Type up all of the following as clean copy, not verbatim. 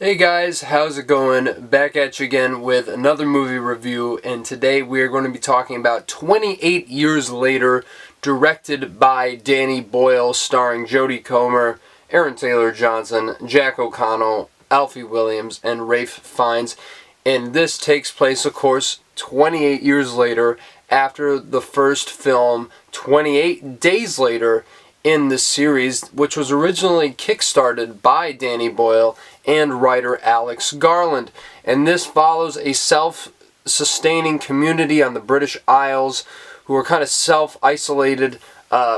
Hey guys, how's it going? Back at you again with another movie review, and today we are going to be talking about 28 Years Later, directed by Danny Boyle, starring Jodie Comer, Aaron Taylor Johnson, Jack O'Connell, Alfie Williams, and Ralph Fiennes. And this takes place, of course, 28 years later after the first film, 28 days later in the series, which was originally kickstarted by Danny Boyle and writer Alex Garland. And this follows a self-sustaining community on the British Isles who are kind of self-isolated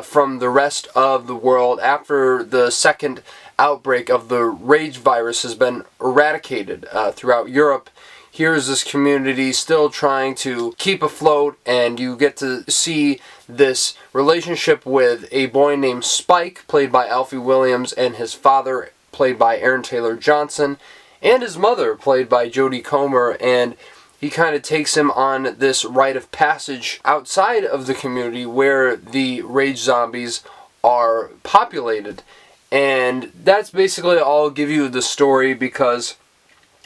from the rest of the world after the second outbreak of the rage virus has been eradicated throughout Europe. Here's this community still trying to keep afloat, and you get to see this relationship with a boy named Spike, played by Alfie Williams, and his father, played by Aaron Taylor Johnson, and his mother, played by Jodie Comer, and he kind of takes him on this rite of passage outside of the community where the rage zombies are populated. And that's basically all I'll give you the story, because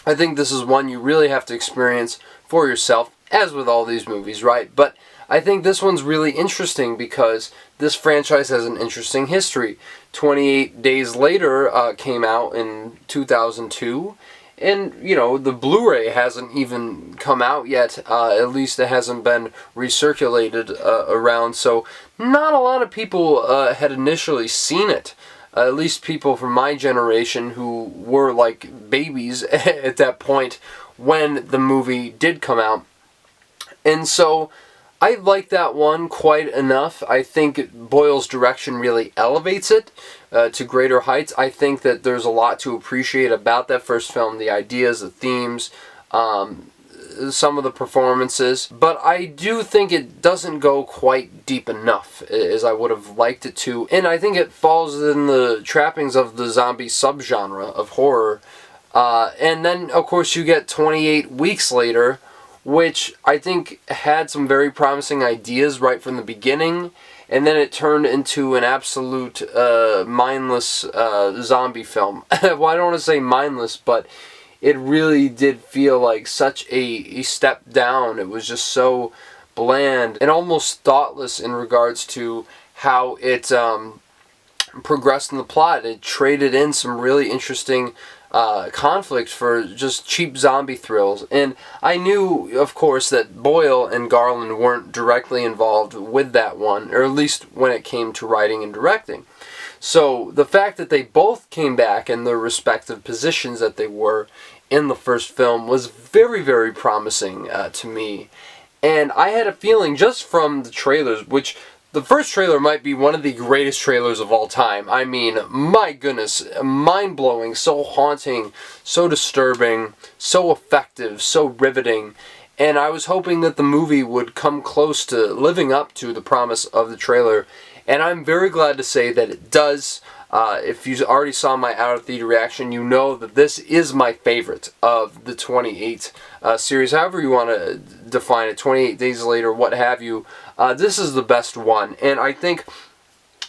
I think this is one you really have to experience for yourself, as with all these movies, right? But I think this one's really interesting because this franchise has an interesting history. 28 Days Later came out in 2002, and, you know, the Blu-ray hasn't even come out yet. At least it hasn't been recirculated around, so not a lot of people had initially seen it. At least people from my generation who were like babies at that point when the movie did come out. And so I like that one quite enough. I think Boyle's direction really elevates it to greater heights. I think that there's a lot to appreciate about that first film, the ideas, the themes, some of the performances, but I do think it doesn't go quite deep enough as I would have liked it to, and I think it falls in the trappings of the zombie subgenre of horror. And then, of course, you get 28 Weeks Later, which I think had some very promising ideas right from the beginning, and then it turned into an absolute mindless zombie film. Well, I don't want to say mindless, but it really did feel like such a step down. It was just so bland and almost thoughtless in regards to how it progressed in the plot. It traded in some really interesting conflict for just cheap zombie thrills. And I knew, of course, that Boyle and Garland weren't directly involved with that one, or at least when it came to writing and directing. So the fact that they both came back in their respective positions that they were in the first film was very, very promising to me. And I had a feeling just from the trailers, which the first trailer might be one of the greatest trailers of all time. I mean, my goodness, mind-blowing, so haunting, so disturbing, so effective, so riveting. And I was hoping that the movie would come close to living up to the promise of the trailer. And I'm very glad to say that it does. If you already saw my out-of-theater reaction, you know that this is my favorite of the 28 series. However you want to define it, 28 Days Later, what have you. This is the best one. And I think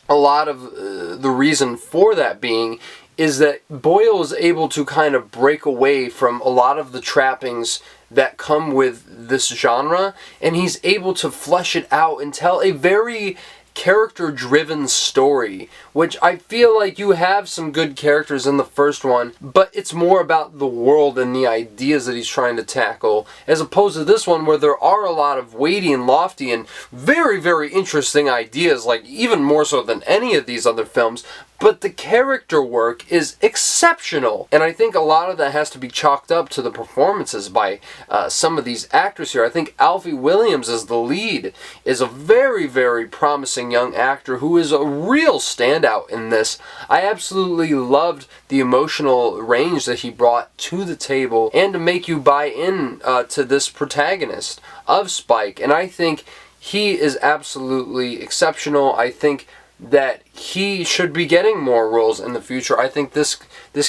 a lot of the reason for that being is that Boyle is able to kind of break away from a lot of the trappings that come with this genre, and he's able to flesh it out and tell a very character-driven story, which I feel like you have some good characters in the first one, but it's more about the world and the ideas that he's trying to tackle, as opposed to this one where there are a lot of weighty and lofty and very, very interesting ideas, like even more so than any of these other films, but the character work is exceptional. And I think a lot of that has to be chalked up to the performances by some of these actors here. I think Alfie Williams as the lead is a very, very promising young actor who is a real standout in this. I absolutely loved the emotional range that he brought to the table and to make you buy in to this protagonist of Spike. And I think he is absolutely exceptional. I think that he should be getting more roles in the future. I think this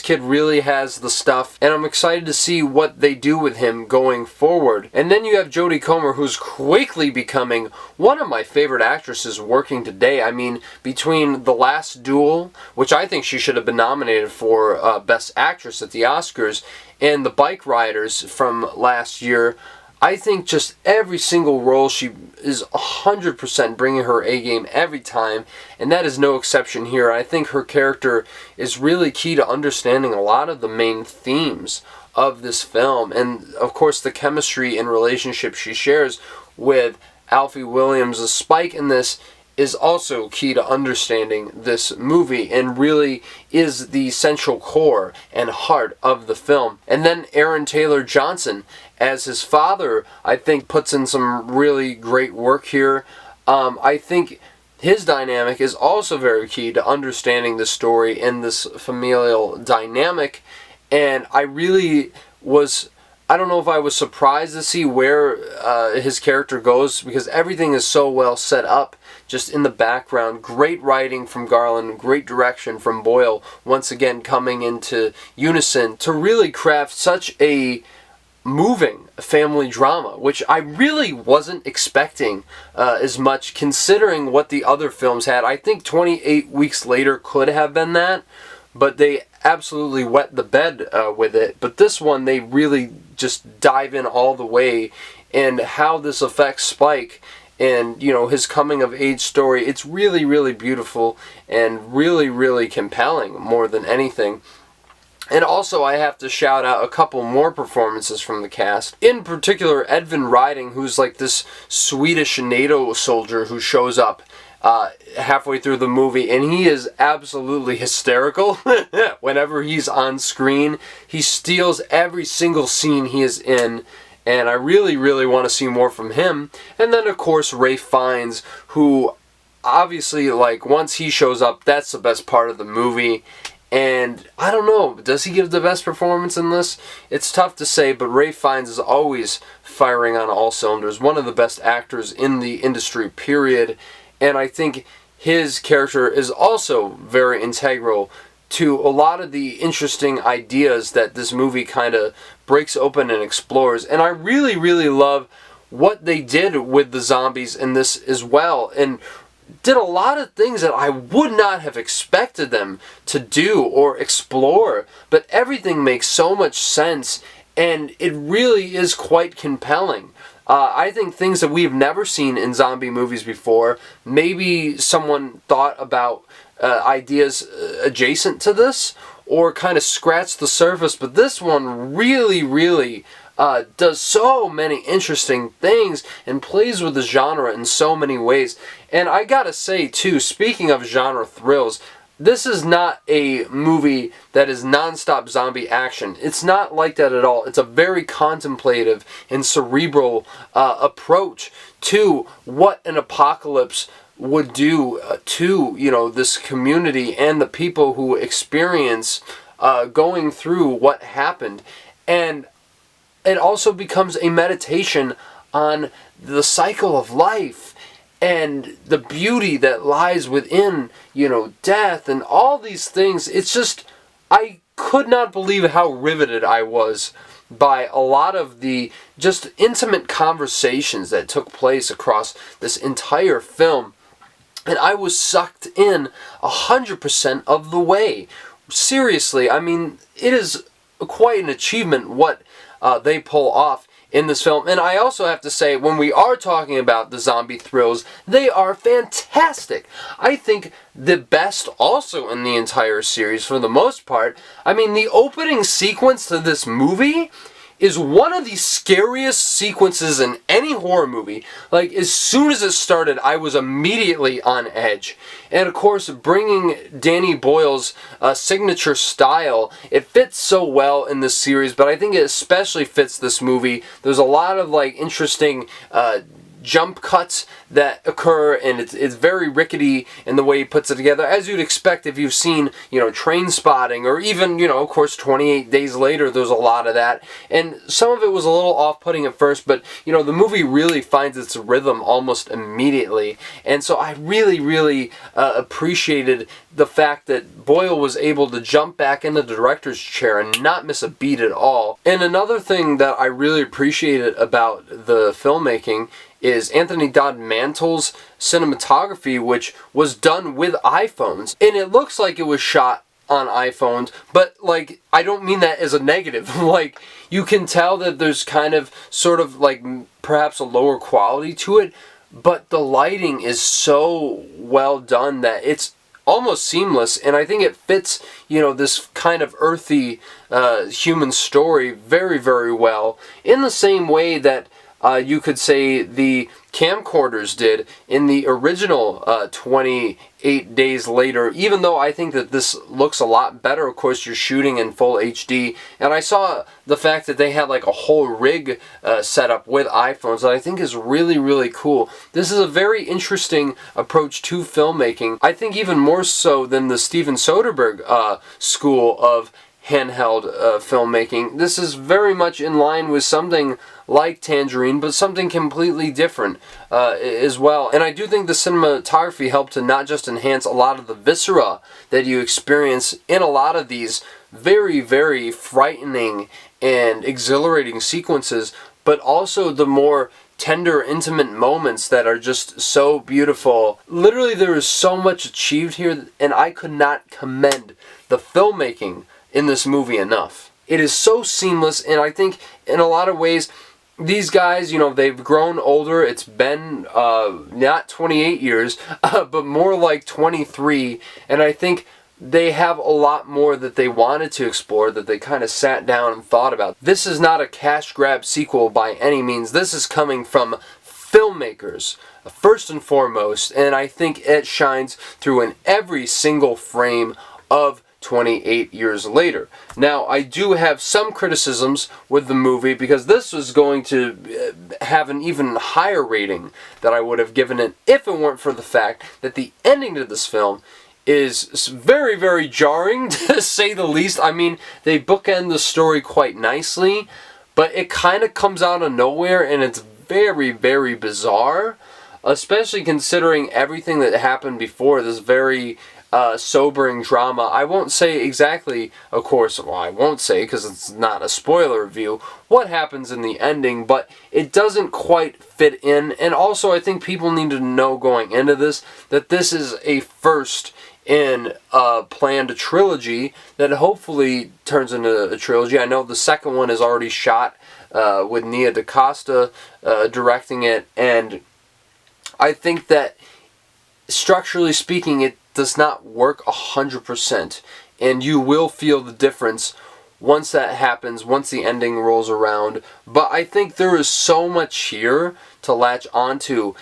kid really has the stuff, and I'm excited to see what they do with him going forward. And then you have Jodie Comer, who's quickly becoming one of my favorite actresses working today. I mean, between The Last Duel, which I think she should have been nominated for Best Actress at the Oscars, and The Bike Riders from last year, I think just every single role she is 100% bringing her A game every time, and that is no exception here. I think her character is really key to understanding a lot of the main themes of this film, and of course the chemistry and relationship she shares with Alfie Williams. The Spike in this is also key to understanding this movie and really is the central core and heart of the film. And then Aaron Taylor Johnson as his father, I think, puts in some really great work here. I think his dynamic is also very key to understanding the story and this familial dynamic. And I really was, I don't know if I was surprised to see where his character goes, because everything is so well set up just in the background. Great writing from Garland, great direction from Boyle, once again coming into unison to really craft such a moving family drama, which I really wasn't expecting as much, considering what the other films had. I think 28 Weeks Later could have been that, but they absolutely wet the bed with it. But this one, they really just dive in all the way, and how this affects Spike and, you know, his coming of age story. It's really, really beautiful and really, really compelling more than anything. And also, I have to shout out a couple more performances from the cast. In particular, Edvin Riding, who's like this Swedish NATO soldier who shows up halfway through the movie, and he is absolutely hysterical whenever he's on screen. He steals every single scene he is in, and I really, really want to see more from him. And then, of course, Ralph Fiennes, who obviously, like, once he shows up, that's the best part of the movie. And I don't know, does he give the best performance in this? It's tough to say, but Ralph Fiennes is always firing on all cylinders. One of the best actors in the industry, period. And I think his character is also very integral to a lot of the interesting ideas that this movie kind of breaks open and explores. And I really, really love what they did with the zombies in this as well, and did a lot of things that I would not have expected them to do or explore. But everything makes so much sense, and it really is quite compelling. I think things that we've never seen in zombie movies before, maybe someone thought about ideas adjacent to this, or kind of scratched the surface, but this one really, really does so many interesting things and plays with the genre in so many ways. And I gotta say too, speaking of genre thrills, this is not a movie that is non-stop zombie action. It's not like that at all. It's a very contemplative and cerebral approach to what an apocalypse would do to, you know, this community and the people who experience going through what happened. And it also becomes a meditation on the cycle of life and the beauty that lies within, you know, death and all these things. It's just, I could not believe how riveted I was by a lot of the just intimate conversations that took place across this entire film. And I was sucked in 100% of the way. Seriously, I mean, it is quite an achievement what they pull off in this film. And I also have to say, when we are talking about the zombie thrills, they are fantastic. I think the best also in the entire series for the most part. I mean, the opening sequence to this movie is one of the scariest sequences in any horror movie. Like, as soon as it started, I was immediately on edge. And of course, bringing Danny Boyle's signature style, it fits so well in this series, but I think it especially fits this movie. There's a lot of, like, interesting jump cuts that occur, and it's very rickety in the way he puts it together, as you'd expect if you've seen, Train Spotting, or even, of course, 28 Days Later. There's a lot of that, and some of it was a little off-putting at first, but the movie really finds its rhythm almost immediately. And so I really appreciated the fact that Boyle was able to jump back into the director's chair and not miss a beat at all. And another thing that I really appreciated about the filmmaking is Anthony Dodd Mantle's cinematography, which was done with iPhones. And it looks like it was shot on iPhones, but I don't mean that as a negative. You can tell that there's kind of sort of perhaps a lower quality to it, but the lighting is so well done that it's almost seamless, and I think it fits, this kind of earthy human story very well, in the same way that you could say the camcorders did in the original 28 Days Later, even though I think that this looks a lot better. Of course, you're shooting in full HD, and I saw the fact that they had a whole rig set up with iPhones that I think is really cool. This is a very interesting approach to filmmaking. I think even more so than the Steven Soderbergh school of handheld filmmaking. This is very much in line with something like Tangerine, but something completely different as well. And I do think the cinematography helped to not just enhance a lot of the viscera that you experience in a lot of these very frightening and exhilarating sequences, but also the more tender, intimate moments that are just so beautiful. Literally, there is so much achieved here, and I could not commend the filmmaking in this movie enough. It is so seamless, and I think in a lot of ways these guys, they've grown older. It's been not 28 years, but more like 23, and I think they have a lot more that they wanted to explore, that they kind of sat down and thought about. This is not a cash grab sequel by any means. This is coming from filmmakers, first and foremost, and I think it shines through in every single frame of 28 years later. Now, I do have some criticisms with the movie, because this was going to have an even higher rating that I would have given it if it weren't for the fact that the ending to this film is very jarring, to say the least. I mean, they bookend the story quite nicely, but it kind of comes out of nowhere, and it's very bizarre, especially considering everything that happened before this very sobering drama. I won't say exactly, of course, well, I won't say because it's not a spoiler review, what happens in the ending, but it doesn't quite fit in. And also, I think people need to know going into this that this is a first in a planned trilogy that hopefully turns into a trilogy. I know the second one is already shot with Nia DaCosta directing it, and I think that structurally speaking, it does not work 100%, and you will feel the difference once that happens, once the ending rolls around. But I think there is so much here to latch onto,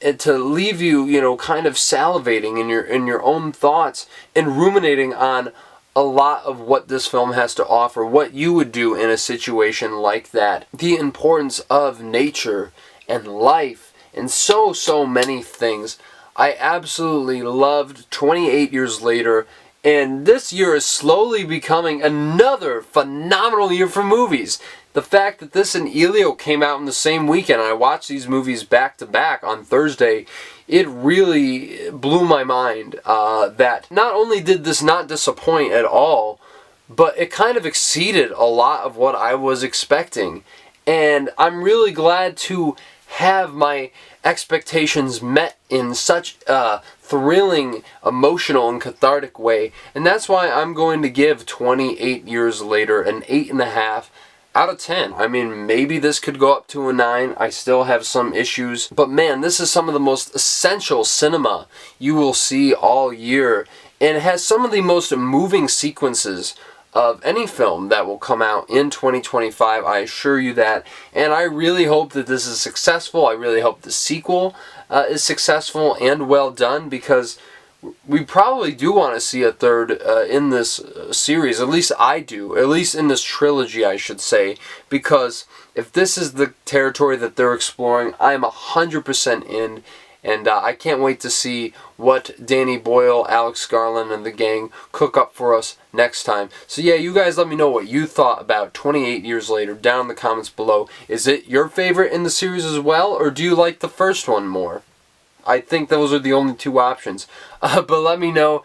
and to leave you, kind of salivating in your own thoughts and ruminating on a lot of what this film has to offer, what you would do in a situation like that, the importance of nature and life, and so many things. I absolutely loved 28 Years Later, and this year is slowly becoming another phenomenal year for movies. The fact that this and Elio came out in the same weekend, and I watched these movies back to back on Thursday, it really blew my mind that not only did this not disappoint at all, but it kind of exceeded a lot of what I was expecting. And I'm really glad to have my expectations met in such a thrilling, emotional, and cathartic way. And that's why I'm going to give 28 Years Later an 8.5 out of 10. I mean, maybe this could go up to a 9. I still have some issues. But man, this is some of the most essential cinema you will see all year. And it has some of the most moving sequences of any film that will come out in 2025, I assure you that. And I really hope that this is successful. I really hope the sequel is successful and well done, because we probably do want to see a third in this series. At least I do. At least in this trilogy, I should say. Because if this is the territory that they're exploring, I'm 100% in. And I can't wait to see what Danny Boyle, Alex Garland, and the gang cook up for us next time. So yeah, you guys let me know what you thought about 28 Years Later down in the comments below. Is it your favorite in the series as well, or do you like the first one more? I think those are the only two options. But let me know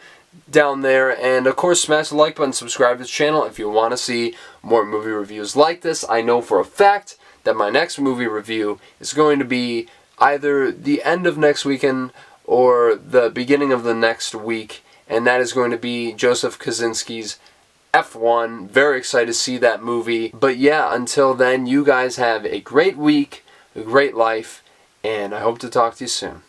down there. And of course, smash the like button, subscribe to the channel if you want to see more movie reviews like this. I know for a fact that my next movie review is going to be either the end of next weekend or the beginning of the next week, and that is going to be Joseph Kosinski's F1. Very excited to see that movie. But yeah, until then, you guys have a great week, a great life, and I hope to talk to you soon.